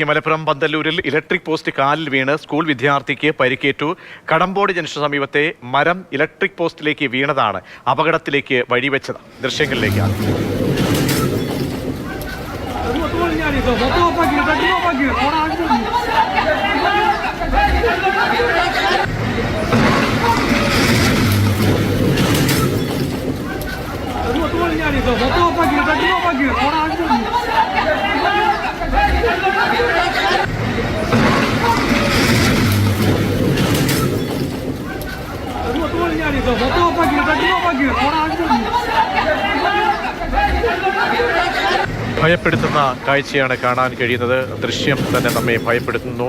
Malappuram പന്തല്ലൂരിൽ electric post കാലിൽ വീണ് school വിദ്യാർത്ഥിക്ക് പരിക്കേറ്റു. കടമ്പോട് ജംഗ്ഷൻ സമീപത്തെ മരം ഇലക്ട്രിക് പോസ്റ്റിലേക്ക് വീണതാണ് അപകടത്തിലേക്ക് വഴിവെച്ചത്. ദൃശ്യങ്ങളിലേക്കാണ്. ഭയപ്പെടുത്തുന്ന കാഴ്ചയാണ് കാണാൻ കഴിയുന്നത്. ദൃശ്യം തന്നെ നമ്മെ ഭയപ്പെടുത്തുന്നു.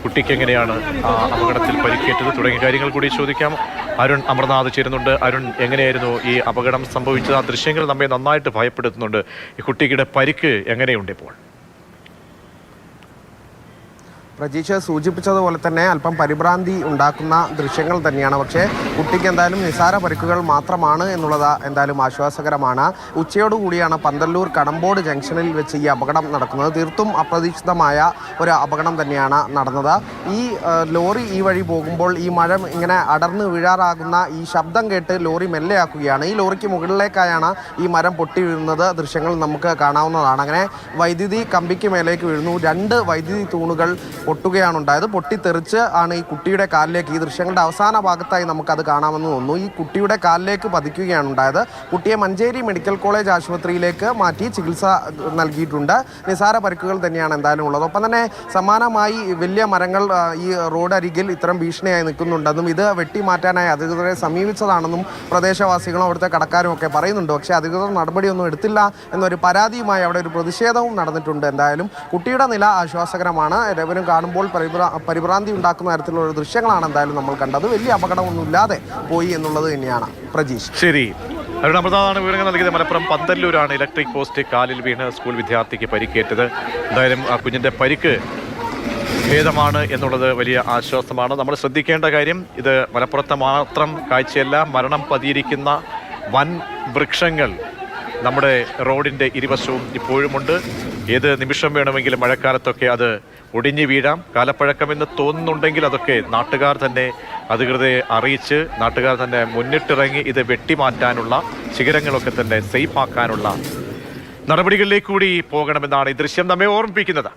കുട്ടിക്ക് എങ്ങനെയാണ് അപകടത്തിൽ പരിക്കേറ്റത് തുടങ്ങിയ കാര്യങ്ങൾ കൂടി ചോദിക്കാം. അരുൺ അമർനാഥ് ചേരുന്നുണ്ട്. അരുൺ, എങ്ങനെയായിരുന്നു ഈ അപകടം സംഭവിച്ചത്? ആ ദൃശ്യങ്ങൾ നമ്മെ നന്നായിട്ട് ഭയപ്പെടുത്തുന്നുണ്ട്. ഈ കുട്ടിയുടെ പരിക്ക് എങ്ങനെയുണ്ട് ഇപ്പോൾ? പ്രജീഷ് സൂചിപ്പിച്ചതുപോലെ തന്നെ അല്പം പരിഭ്രാന്തി ഉണ്ടാക്കുന്ന ദൃശ്യങ്ങൾ തന്നെയാണ്. പക്ഷേ കുട്ടിക്ക് എന്തായാലും നിസാര പരിക്കുകൾ മാത്രമാണ് എന്നുള്ളത് എന്തായാലും ആശ്വാസകരമാണ്. ഉച്ചയോടുകൂടിയാണ് പന്തല്ലൂർ കടമ്പോട് ജംഗ്ഷനിൽ വെച്ച് ഈ അപകടം നടക്കുന്നത്. തീർത്തും അപ്രതീക്ഷിതമായ ഒരു അപകടം തന്നെയാണ് നടന്നത്. ഈ ലോറി ഈ വഴി പോകുമ്പോൾ ഈ മരം ഇങ്ങനെ അടർന്ന് വീഴാറാകുന്ന ഈ ശബ്ദം കേട്ട് ലോറി മെല്ലെയാക്കുകയാണ്. ഈ ലോറിക്ക് മുകളിലേക്കായാണ് ഈ മരം പൊട്ടി വീഴുന്നത്. ദൃശ്യങ്ങൾ നമുക്ക് കാണാവുന്നതാണ്. അങ്ങനെ വൈദ്യുതി കമ്പിക്ക് മേലേക്ക് വീഴുന്നു. 2 വൈദ്യുതി തൂണുകൾ പൊട്ടുകയാണ് ഉണ്ടായത്. പൊട്ടിത്തെറിച്ച് ആണ് ഈ കുട്ടിയുടെ കാലിലേക്ക്, ഈ ദൃശ്യങ്ങളുടെ അവസാന ഭാഗത്തായി നമുക്കത് കാണാമെന്ന് തോന്നുന്നു, ഈ കുട്ടിയുടെ കാലിലേക്ക് പതിക്കുകയാണ് ഉണ്ടായത്. കുട്ടിയെ മഞ്ചേരി മെഡിക്കൽ കോളേജ് ആശുപത്രിയിലേക്ക് മാറ്റി ചികിത്സ നൽകിയിട്ടുണ്ട്. നിസാര പരിക്കുകൾ തന്നെയാണ് എന്തായാലും ഉള്ളത്. ഒപ്പം തന്നെ സമാനമായി വലിയ മരങ്ങൾ ഈ റോഡ് അരികിൽ ഇത്തരം ഭീഷണിയായി നിൽക്കുന്നുണ്ടെന്നും ഇത് വെട്ടിമാറ്റാനായി അധികൃതരെ സമീപിച്ചതാണെന്നും പ്രദേശവാസികളും അവിടുത്തെ കടക്കാരും ഒക്കെ പറയുന്നുണ്ട്. പക്ഷേ അധികൃതർ നടപടിയൊന്നും എടുത്തില്ല എന്നൊരു പരാതിയുമായി അവിടെ ഒരു പ്രതിഷേധവും നടന്നിട്ടുണ്ട്. എന്തായാലും കുട്ടിയുടെ നില ആശ്വാസകരമാണ്. രവനും കാണുമ്പോൾ പരിഭ്രാന്തി ഉണ്ടാക്കുന്ന തരത്തിലുള്ള ദൃശ്യങ്ങളാണ് എന്തായാലും നമ്മൾ കണ്ടത്. വലിയ അപകടമൊന്നുമില്ലാതെ പോയി എന്നുള്ളത് തന്നെയാണ്. പ്രജീഷ്, ശരി. അരുൺ അമൃതാണ് വിവരങ്ങൾ നൽകിയത്. മലപ്പുറം പന്തല്ലൂരാണ് ഇലക്ട്രിക് പോസ്റ്റ് കാലിൽ വീണ് സ്കൂൾ വിദ്യാർത്ഥിക്ക് പരിക്കേറ്റത്. എന്തായാലും ആ കുഞ്ഞിന്റെ പരിക്ക് ഭേദമാണ് എന്നുള്ളത് വലിയ ആശ്വാസമാണ്. നമ്മൾ ശ്രദ്ധിക്കേണ്ട കാര്യം, ഇത് മലപ്പുറത്തെ മാത്രം കാഴ്ചയല്ല. മരണം പതിയിരിക്കുന്ന വൻ വൃക്ഷങ്ങൾ നമ്മുടെ റോഡിൻ്റെ ഇരുവശവും ഇപ്പോഴുമുണ്ട്. ഏത് നിമിഷം വേണമെങ്കിലും മഴക്കാലത്തൊക്കെ അത് ഒടിഞ്ഞു വീഴാം. കാലപ്പഴക്കമെന്ന് തോന്നുന്നുണ്ടെങ്കിൽ അതൊക്കെ നാട്ടുകാർ തന്നെ അധികൃതരെ അറിയിച്ച് നാട്ടുകാർ തന്നെ മുന്നിട്ടിറങ്ങി ഇത് വെട്ടിമാറ്റാനുള്ള, ശിഖരങ്ങളൊക്കെ തന്നെ സേഫ് ആക്കാനുള്ള നടപടികളിലേക്ക് കൂടി പോകണമെന്നാണ് ഈ ദൃശ്യം നമ്മെ ഓർമ്മിപ്പിക്കുന്നത്.